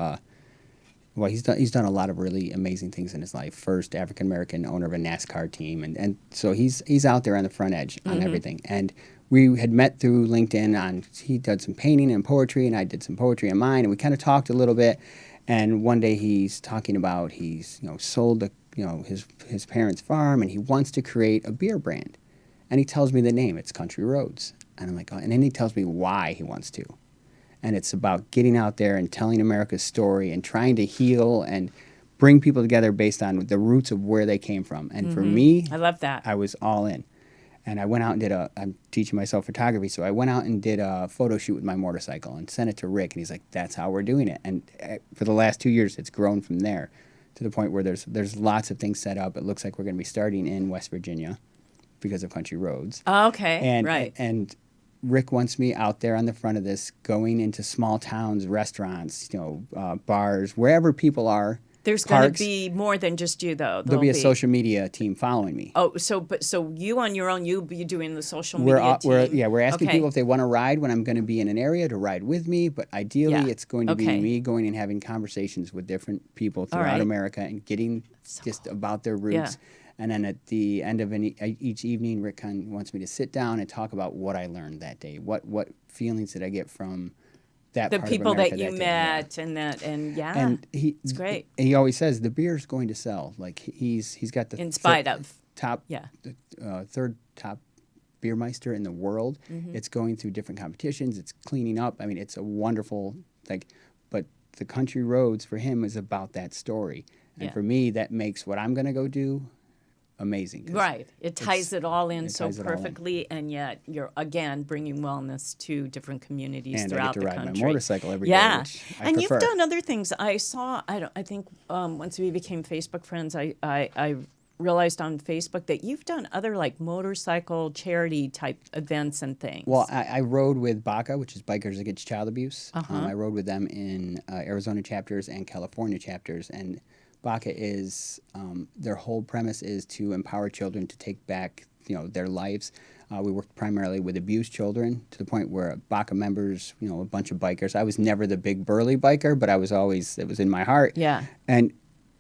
well, he's done a lot of really amazing things in his life. First African American owner of a NASCAR team, and so he's out there on the front edge on everything. And we had met through LinkedIn. He did some painting and poetry, and I did some poetry in mine, and we kind of talked a little bit. And one day he's talking about he's sold his parents' farm, and he wants to create a beer brand, and he tells me the name. It's Country Roads, and I'm like, oh, and then he tells me why he wants to. And it's about getting out there and telling America's story and trying to heal and bring people together based on the roots of where they came from. And for me, I love that. I was all in. And I went out and did I'm teaching myself photography, so I went out and did a photo shoot with my motorcycle and sent it to Rick. And he's like, that's how we're doing it. And for the last 2 years, it's grown from there to the point where there's lots of things set up. It looks like we're going to be starting in West Virginia because of Country Roads. Oh, okay, and, right. And Rick wants me out there on the front of this, going into small towns, restaurants, bars, wherever people are. There's going to be more than just you, though. There'll be a social media team following me. Oh, so you on your own, you'll be doing the social media team? We're asking people if they want to ride when I'm going to be in an area to ride with me, but ideally it's going to be me going and having conversations with different people throughout America and getting just about their roots. Yeah. And then at the end of each evening, Rick kind of wants me to sit down and talk about what I learned that day. What feelings did I get from that the part people of America that you met, and it's great. He always says the beer's going to sell. Like he's got the third top beermeister in the world. Mm-hmm. It's going through different competitions. It's cleaning up. I mean, it's a wonderful but the Country Roads for him is about that story, and for me, that makes what I'm going to go do amazing. Right. It ties it all in so perfectly, and yet you're, again, bringing wellness to different communities throughout the country. And I get to ride my motorcycle every day, which I prefer. You've done other things. I saw, I think once we became Facebook friends, I realized on Facebook that you've done other motorcycle charity type events and things. Well, I rode with BACA, which is Bikers Against Child Abuse. I rode with them in Arizona chapters and California chapters, and BACA is, their whole premise is to empower children to take back, their lives. We worked primarily with abused children to the point where BACA members, a bunch of bikers. I was never the big burly biker, but it was in my heart. Yeah. And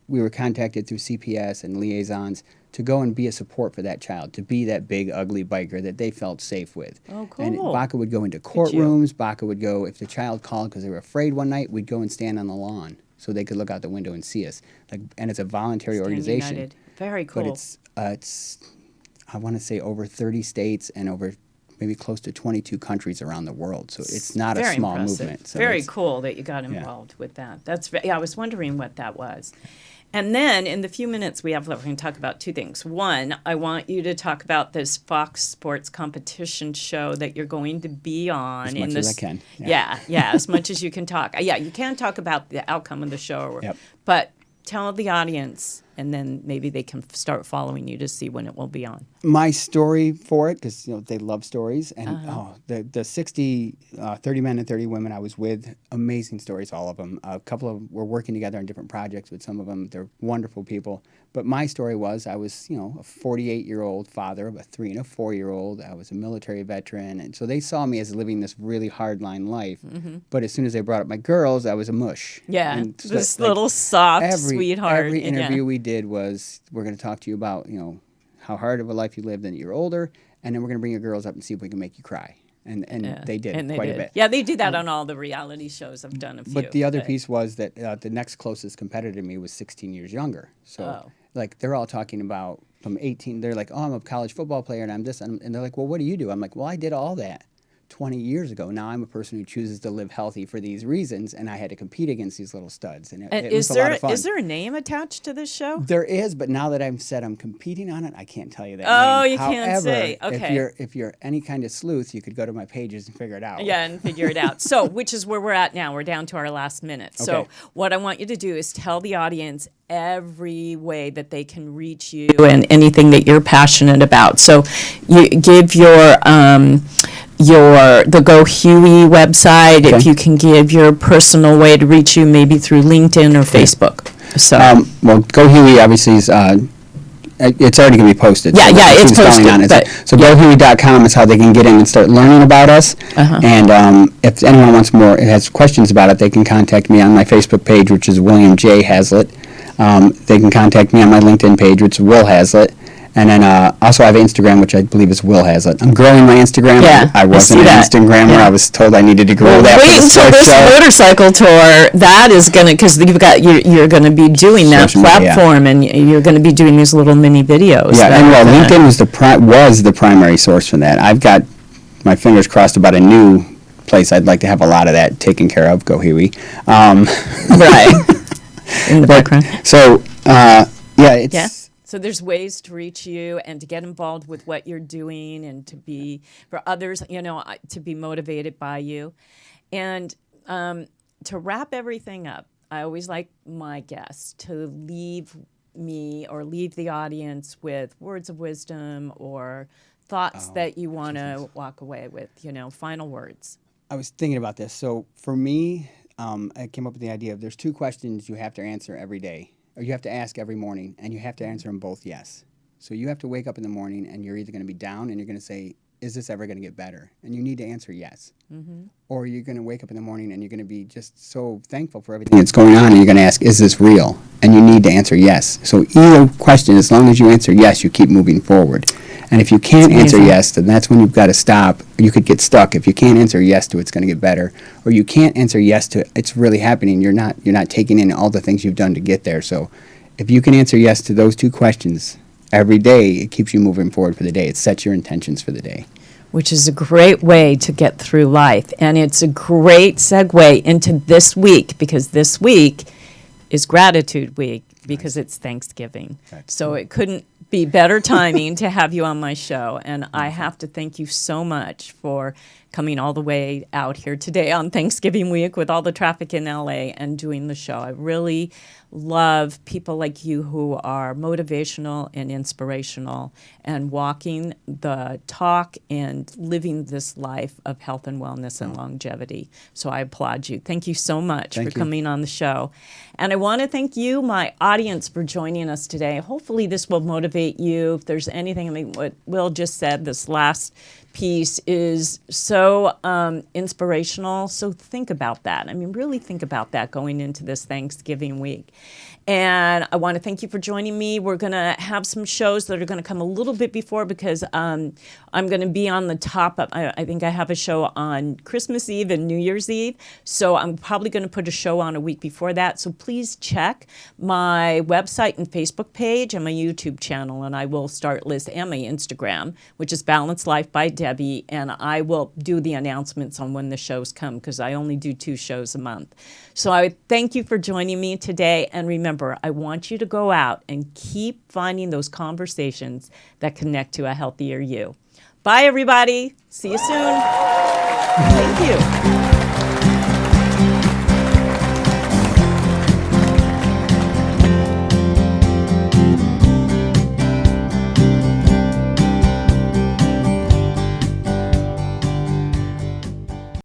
we were contacted through CPS and liaisons to go and be a support for that child, to be that big, ugly biker that they felt safe with. Oh, cool. And BACA would go into courtrooms. BACA would go, if the child called because they were afraid one night, we'd go and stand on the lawn so they could look out the window and see us. And it's a voluntary organization. United. Very cool. But it's I want to say over 30 states and over maybe close to 22 countries around the world. So it's not a small movement. So very cool that you got involved with that. I was wondering what that was. And then in the few minutes we have left, we're going to talk about two things. One, I want you to talk about this Fox Sports competition show that you're going to be on. As much as I can. Yeah, as much as you can talk. Yeah, you can talk about the outcome of the show, but tell the audience, and then maybe they can start following you to see when it will be on. My story for it, because they love stories, and the 60 30 men and 30 women I was with, amazing stories, all of them. A couple of them were working together on different projects with some of them. They're wonderful people. But my story was I was, a 48-year-old father of a 3- and a 4-year-old. I was a military veteran, and so they saw me as living this really hardline life. Mm-hmm. But as soon as they brought up my girls, I was a mush. Yeah, and so this little soft sweetheart. Every interview we did was, we're going to talk to you about, how hard of a life you lived and you're older, and then we're going to bring your girls up and see if we can make you cry. And they did quite a bit. Yeah, they do that on all the reality shows. I've done a few. But the other piece was that the next closest competitor to me was 16 years younger. So, they're all talking about from 18. They're like, oh, I'm a college football player, and I'm this. And they're like, well, what do you do? I'm like, well, I did all that 20 years ago. Now I'm a person who chooses to live healthy for these reasons, and I had to compete against these little studs. And it was a lot of fun. Is there a name attached to this show? There is, but now that I've said I'm competing on it, I can't tell you that name. You However, can't say. Okay. If you're any kind of sleuth, you could go to my pages and figure it out. Yeah, and figure it out. So, which is where we're at now. We're down to our last minute. Okay. So what I want you to do is tell the audience every way that they can reach you and anything that you're passionate about. So you give your the Go Huey website, okay. If you can give your personal way to reach you, maybe through LinkedIn or Facebook. So well, Go Huey obviously is It's already going to be posted. Yeah, so yeah, see it's what's going posted, on. but- So GoHuey.com is how they can get in and start learning about us. And if anyone wants more, has questions about it, they can contact me on my Facebook page, which is William J. Hazlett. They can contact me on my LinkedIn page, which is Will Hazlett. And then also I have Instagram, which I believe is Will Hazlett. I'm growing my Instagram. Yeah, I I wasn't see an that. Instagrammer. Yeah. I was told I needed to grow that. Wait for the until Surf this Show. motorcycle tour. That is gonna, because you're gonna be doing that Social media, yeah. platform, and you're gonna be doing these little mini videos. Yeah, that and are gonna- LinkedIn was the primary source for that. I've got my fingers crossed about a new place. I'd like to have a lot of that taken care of. Go Huey. Right. In the background. So yeah, it's. Yeah. So there's ways to reach you and to get involved with what you're doing and to be, for others, to be motivated by you. And to wrap everything up, I always like my guests to leave me or leave the audience with words of wisdom or thoughts that you want to walk away with, final words. I was thinking about this. So for me, I came up with the idea of there's 2 questions you have to answer every day, or you have to ask every morning, and you have to answer them both yes. So you have to wake up in the morning, and you're either going to be down, and you're going to say, is this ever going to get better? And you need to answer yes. Or you're going to wake up in the morning, and you're going to be just so thankful for everything that's going on, and you're going to ask, is this real? And you need to answer yes. So either question, as long as you answer yes, you keep moving forward. And if you can't answer yes, then that's when you've got to stop. You could get stuck. If you can't answer yes to it's going to get better, or you can't answer yes to it's really happening, you're not taking in all the things you've done to get there. So if you can answer yes to those 2 questions every day, it keeps you moving forward for the day. It sets your intentions for the day. Which is a great way to get through life. And it's a great segue into this week, because this week is Gratitude Week, because it's Thanksgiving. So it couldn't be better timing to have you on my show. And I have to thank you so much for coming all the way out here today on Thanksgiving week with all the traffic in LA and doing the show. I really love people like you who are motivational and inspirational and walking the talk and living this life of health and wellness and longevity. So I applaud you. Thank you so much for coming on the show. And I want to thank you, my audience, for joining us today. Hopefully this will motivate you. If there's anything, what Will just said, this last piece is so inspirational. So think about that. I mean, really think about that going into this Thanksgiving week. And I want to thank you for joining me. We're going to have some shows that are going to come a little bit before, because I'm going to be on the top of, I think I have a show on Christmas Eve and New Year's Eve. So I'm probably going to put a show on a week before that. So please check my website and Facebook page and my YouTube channel. And I will start list and my Instagram, which is Balanced Life by Debbie. And I will do the announcements on when the shows come, because I only do 2 shows a month. So I thank you for joining me today. And remember, I want you to go out and keep finding those conversations that connect to a healthier you. Bye, everybody. See you soon. Thank you.